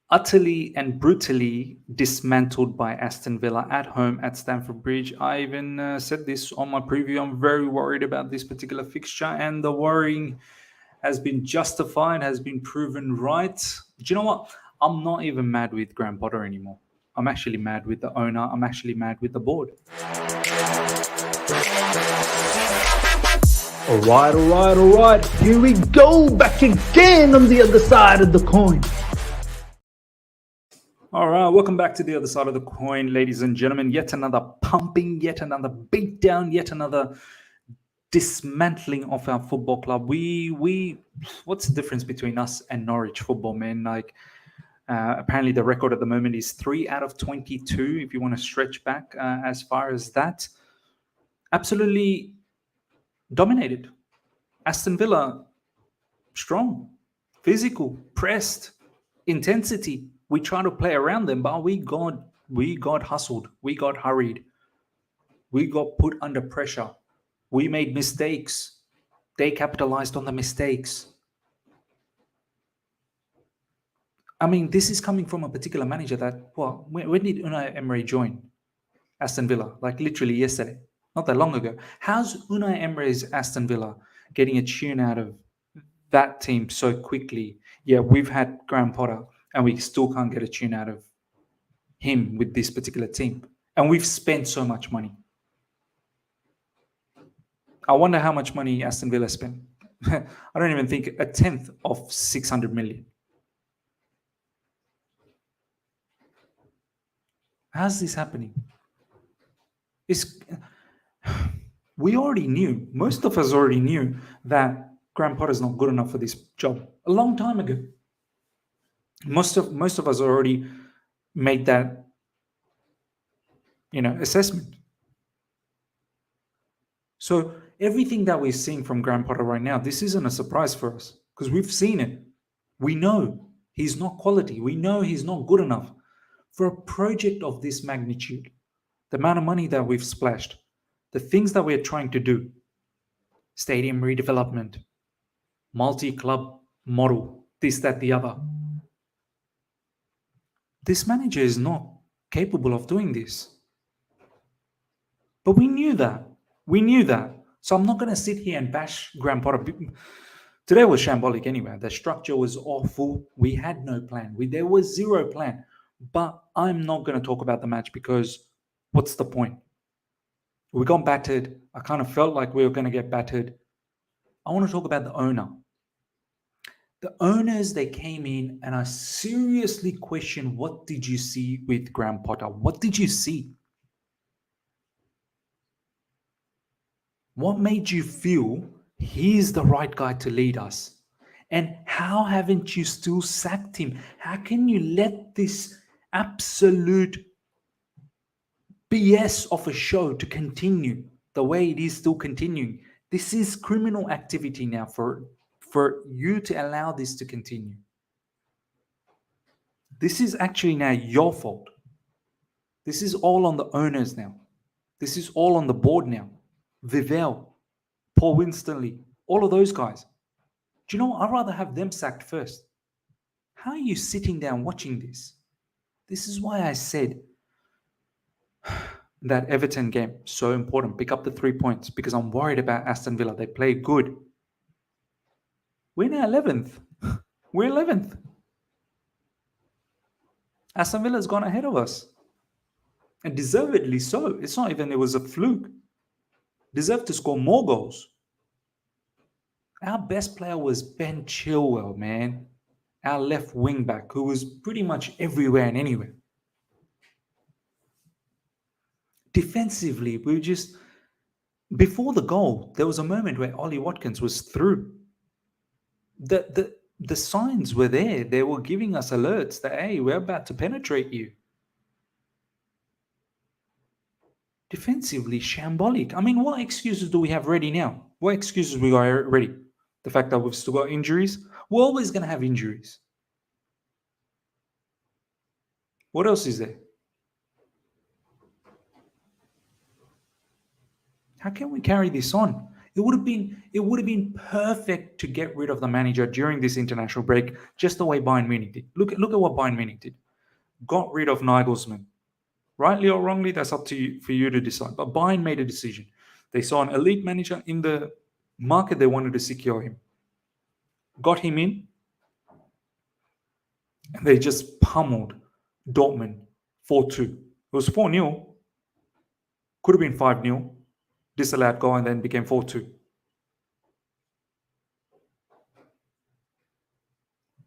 Utterly and brutally dismantled by Aston Villa at home at Stamford Bridge. I even said this on my preview. I'm very worried about this particular fixture, and the worrying has been justified, has been proven right. Do you know what? I'm not even mad with Graham Potter anymore. I'm actually mad with the owner. I'm actually mad with the board. All right. Here we go, back again on the other side of the coin. All right, welcome back to the other side of the coin, ladies and gentlemen. Yet another pumping, yet another beatdown, yet another dismantling of our football club. What's the difference between us and Norwich football, man? Like, apparently the record at the moment is 3 out of 22. If you want to stretch back as far as that, absolutely dominated. Aston Villa, strong, physical, pressed, intensity. We try to play around them, but we got hustled, we got hurried, we got put under pressure, we made mistakes. They capitalized on the mistakes. I mean, this is coming from a particular manager that, well, when did Unai Emery join Aston Villa? Like literally yesterday, not that long ago. How's Unai Emery's Aston Villa getting a tune out of that team so quickly? Yeah, we've had Graham Potter, and we still can't get a tune out of him with this particular team. And we've spent so much money. I wonder how much money Aston Villa spent. I don't even think a tenth of 600 million. How's this happening? It's, we already knew, most of us already knew that Graham Potter's not good enough for this job a long time ago. Most of us already made that assessment. So everything that we're seeing from Graham Potter right now, this isn't a surprise for us because we've seen it. We know he's not quality. We know he's not good enough for a project of this magnitude. The amount of money that we've splashed, the things that we're trying to do, stadium redevelopment, multi-club model, this, that, the other. This manager is not capable of doing this. But we knew that. We knew that. So I'm not going to sit here and bash Graham Potter. Today was shambolic anyway. The structure was awful. We had no plan. There was zero plan. But I'm not going to talk about the match because what's the point? We got battered. I kind of felt like we were going to get battered. I want to talk about the owner. The owners, they came in and I seriously questioned, what did you see with Graham Potter? What did you see? What made you feel he's the right guy to lead us? And how haven't you still sacked him? How can you let this absolute BS of a show to continue the way it is still continuing? This is criminal activity now for you to allow this to continue. This is actually now your fault. This is all on the owners now. This is all on the board now. Vivell, Paul Winstanley, all of those guys. Do you know what? I'd rather have them sacked first. How are you sitting down watching this? This is why I said that Everton game, so important. Pick up the 3 points because I'm worried about Aston Villa. They play good. We're now 11th. We're 11th. Aston Villa's gone ahead of us. And deservedly so. It's not even it was a fluke. Deserved to score more goals. Our best player was Ben Chilwell, man. Our left wing back, who was pretty much everywhere and anywhere. Defensively, we were just... Before the goal, there was a moment where Ollie Watkins was through. The signs were there. They were giving us alerts that, hey, we're about to penetrate you. Defensively, shambolic. I mean, what excuses do we have ready now? What excuses we got ready? The fact that we've still got injuries? We're always going to have injuries. What else is there? How can we carry this on? It would have been perfect to get rid of the manager during this international break, just the way Bayern Munich did. Look at what Bayern Munich did. Got rid of Nagelsmann. Rightly or wrongly, that's up to you for you to decide. But Bayern made a decision. They saw an elite manager in the market. They wanted to secure him. Got him in, and they just pummeled Dortmund 4-2. It was 4-0. Could have been 5-0. Disallowed goal and then became 4-2.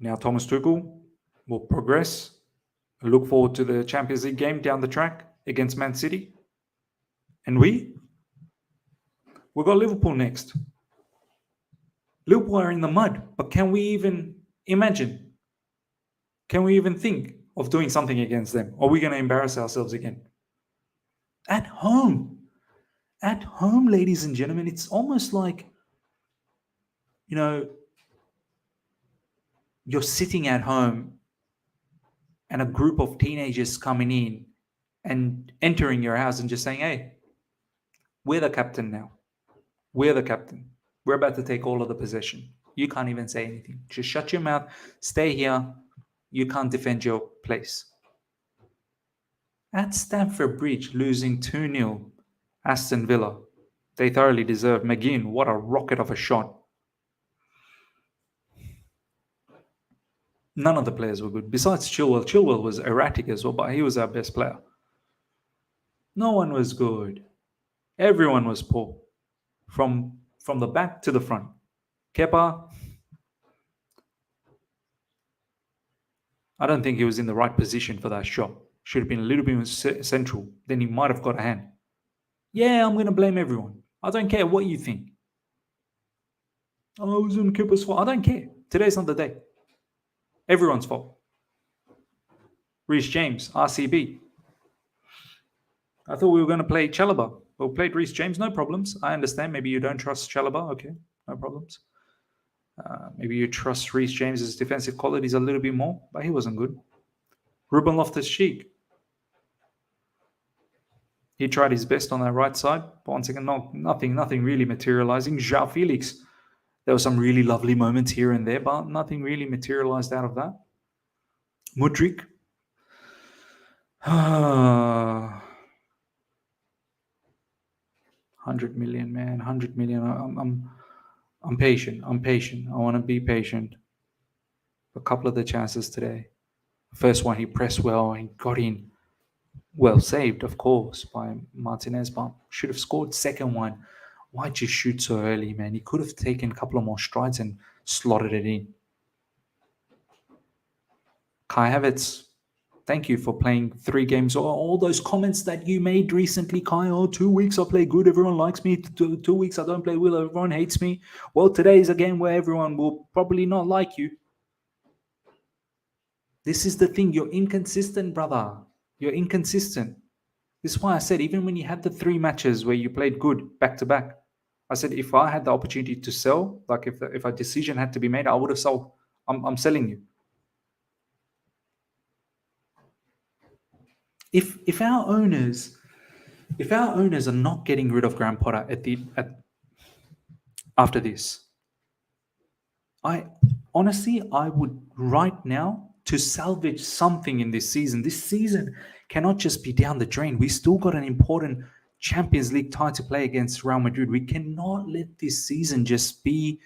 Now Thomas Tuchel will progress. Look forward to the Champions League game down the track against Man City. And we've got Liverpool next. Liverpool are in the mud, but can we even imagine? Can we even think of doing something against them? Are we going to embarrass ourselves again? At home. At home, ladies and gentlemen, it's almost like, you're sitting at home and a group of teenagers coming in and entering your house and just saying, hey, we're the captain now. We're the captain. We're about to take all of the possession. You can't even say anything. Just shut your mouth. Stay here. You can't defend your place. At Stamford Bridge, losing 2-0, Aston Villa. They thoroughly deserve. McGinn, what a rocket of a shot. None of the players were good. Besides Chilwell. Chilwell was erratic as well, but he was our best player. No one was good. Everyone was poor. From the back to the front. Kepa, I don't think he was in the right position for that shot. Should have been a little bit more central. Then he might have got a hand. Yeah, I'm going to blame everyone. I don't care what you think. Oh, it was on Kepa's fault. I don't care. Today's not the day. Everyone's fault. Reece James, RCB. I thought we were going to play Chalobah. Well, played Reece James, no problems. I understand. Maybe you don't trust Chalobah. Okay, no problems. Maybe you trust Reece James's defensive qualities a little bit more, but he wasn't good. Ruben Loftus-Cheek. He tried his best on that right side, but once again, nothing really materializing. João Felix. There were some really lovely moments here and there, but nothing really materialized out of that. Mudryk. 100 million, man. 100 million. I'm patient. I want to be patient. A couple of the chances today. First one, he pressed well and got in. Well saved, of course, by Martinez, but should have scored. Second one, why'd you shoot so early, man? He could have taken a couple of more strides and slotted it in. Kai Havertz, thank you for playing 3 games. All those comments that you made recently, Kai, 2 weeks I play good, everyone likes me. 2 weeks I don't play well, everyone hates me. Well, today is a game where everyone will probably not like you. This is the thing. You're inconsistent, brother. You're inconsistent. This is why I said, even when you had the 3 matches where you played good back to back, I said, if I had the opportunity to sell, like if a decision had to be made, I would have sold. I'm selling you. If our owners are not getting rid of Graham Potter after this, I would right now, to salvage something in this season. This season cannot just be down the drain. We still got an important Champions League tie to play against Real Madrid. We cannot let this season just be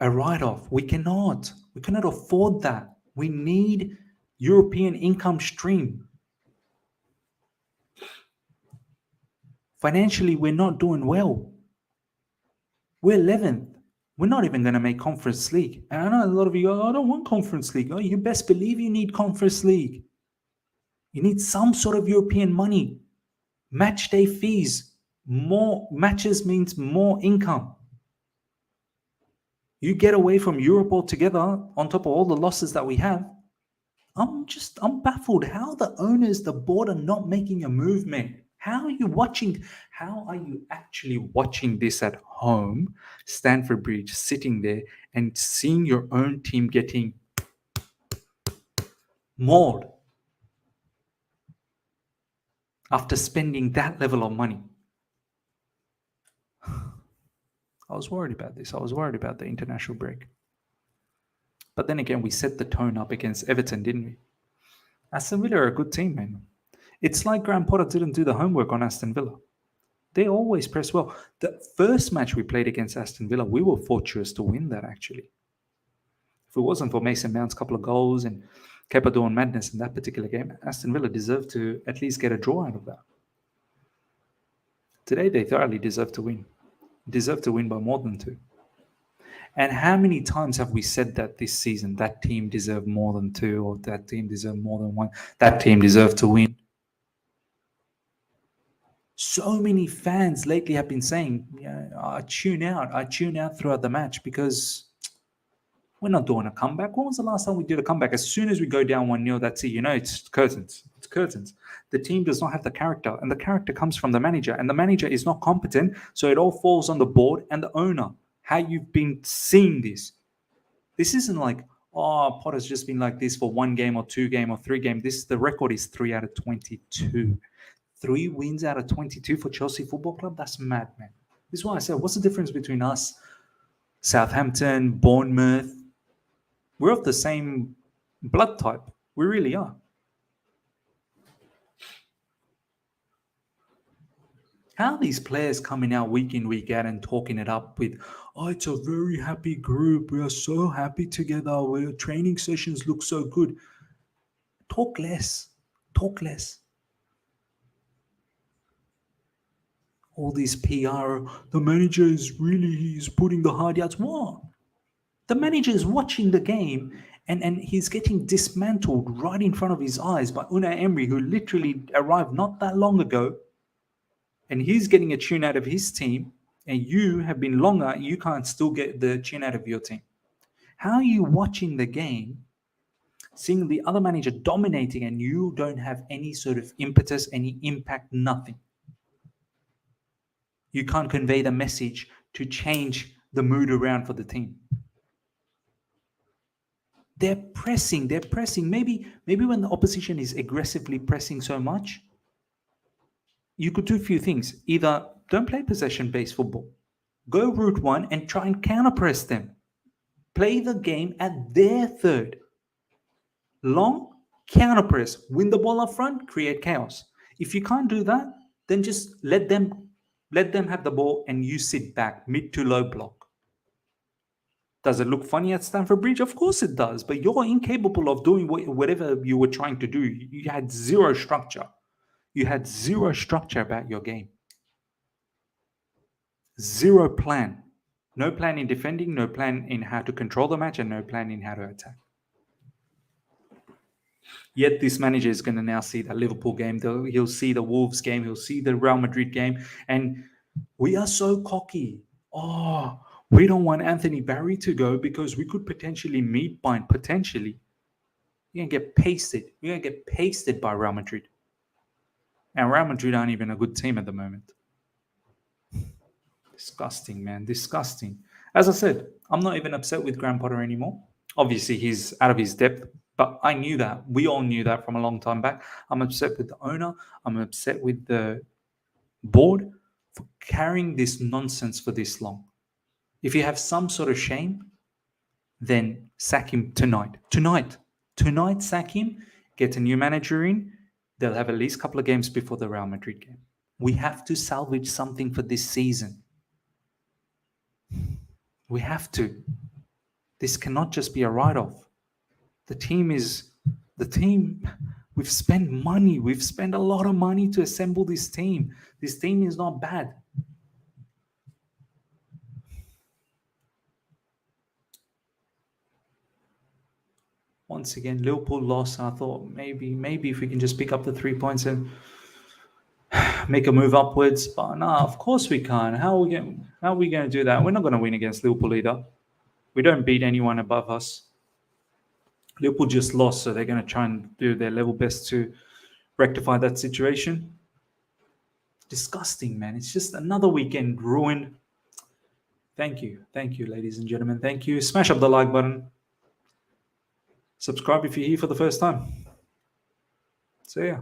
a write-off. We cannot afford that. We need European income stream. Financially, we're not doing well. We're 11th. We're not even going to make Conference League. And I know a lot of you go, I don't want Conference League. Oh, you best believe you need Conference League. You need some sort of European money. Match day fees. More matches means more income. You get away from Europe altogether on top of all the losses that we have. I'm baffled how the owners, the board are not making a movement. How are you actually watching this at home, Stamford Bridge, sitting there and seeing your own team getting mauled after spending that level of money? I was worried about this. I was worried about the international break. But then again, we set the tone up against Everton, didn't we? Aston Villa are a good team, man. It's like Graham Potter didn't do the homework on Aston Villa. They always press well. The first match we played against Aston Villa, we were fortunate to win that, actually. If it wasn't for Mason Mount's couple of goals and Kepa doing madness in that particular game, Aston Villa deserved to at least get a draw out of that. Today, they thoroughly deserve to win. Deserve to win by more than 2. And how many times have we said that this season? That team deserved more than 2, or that team deserved more than 1. That team deserved to win. So many fans lately have been saying, I tune out throughout the match because we're not doing a comeback. When was the last time we did a comeback? As soon as we go down 1-0, that's it. It's curtains. It's curtains. The team does not have the character, and the character comes from the manager, and the manager is not competent, so it all falls on the board and the owner. How you've been seeing this. This isn't like, Potter's just been like this for 1 game or 2 game or 3 game. The record is 3 out of 22. 3 wins out of 22 for Chelsea Football Club? That's mad, man. This is why I said, what's the difference between us, Southampton, Bournemouth? We're of the same blood type. We really are. How are these players coming out week in, week out and talking it up with, it's a very happy group. We are so happy together. Our training sessions look so good. Talk less. Talk less. All these PR, the manager he's putting the hard yards. What? The manager is watching the game and he's getting dismantled right in front of his eyes by Unai Emery, who literally arrived not that long ago. And he's getting a tune out of his team, and you have been longer, you can't still get the tune out of your team. How are you watching the game, seeing the other manager dominating, and you don't have any sort of impetus, any impact, nothing? You can't convey the message to change the mood around for the team. They're pressing. Maybe when the opposition is aggressively pressing so much, you could do a few things. Either don't play possession-based football. Go route 1 and try and counter-press them. Play the game at their third. Long, counter-press. Win the ball up front, create chaos. If you can't do that, then just let them have the ball and you sit back, mid to low block. Does it look funny at Stamford Bridge? Of course it does, but you're incapable of doing whatever you were trying to do. You had zero structure. You had zero structure about your game. Zero plan. No plan in defending, no plan in how to control the match, and no plan in how to attack. Yet this manager is going to now see the Liverpool game. He'll see the Wolves game. He'll see the Real Madrid game. And we are so cocky. We don't want Anthony Barry to go because we could potentially meet by potentially. You're going to get pasted. You're going to get pasted by Real Madrid. And Real Madrid aren't even a good team at the moment. Disgusting, man. Disgusting. As I said, I'm not even upset with Graham Potter anymore. Obviously, he's out of his depth. But I knew that. We all knew that from a long time back. I'm upset with the owner. I'm upset with the board for carrying this nonsense for this long. If you have some sort of shame, then sack him tonight. Tonight, sack him. Get a new manager in. They'll have at least a couple of games before the Real Madrid game. We have to salvage something for this season. We have to. This cannot just be a write-off. The team, we've spent money. We've spent a lot of money to assemble this team. This team is not bad. Once again, Liverpool lost. I thought maybe if we can just pick up the 3 points and make a move upwards. But no, of course we can't. How are we going to do that? We're not going to win against Liverpool either. We don't beat anyone above us. Liverpool just lost, so they're going to try and do their level best to rectify that situation. Disgusting, man. It's just another weekend ruined. Thank you, ladies and gentlemen. Thank you. Smash up the like button. Subscribe if you're here for the first time. See ya.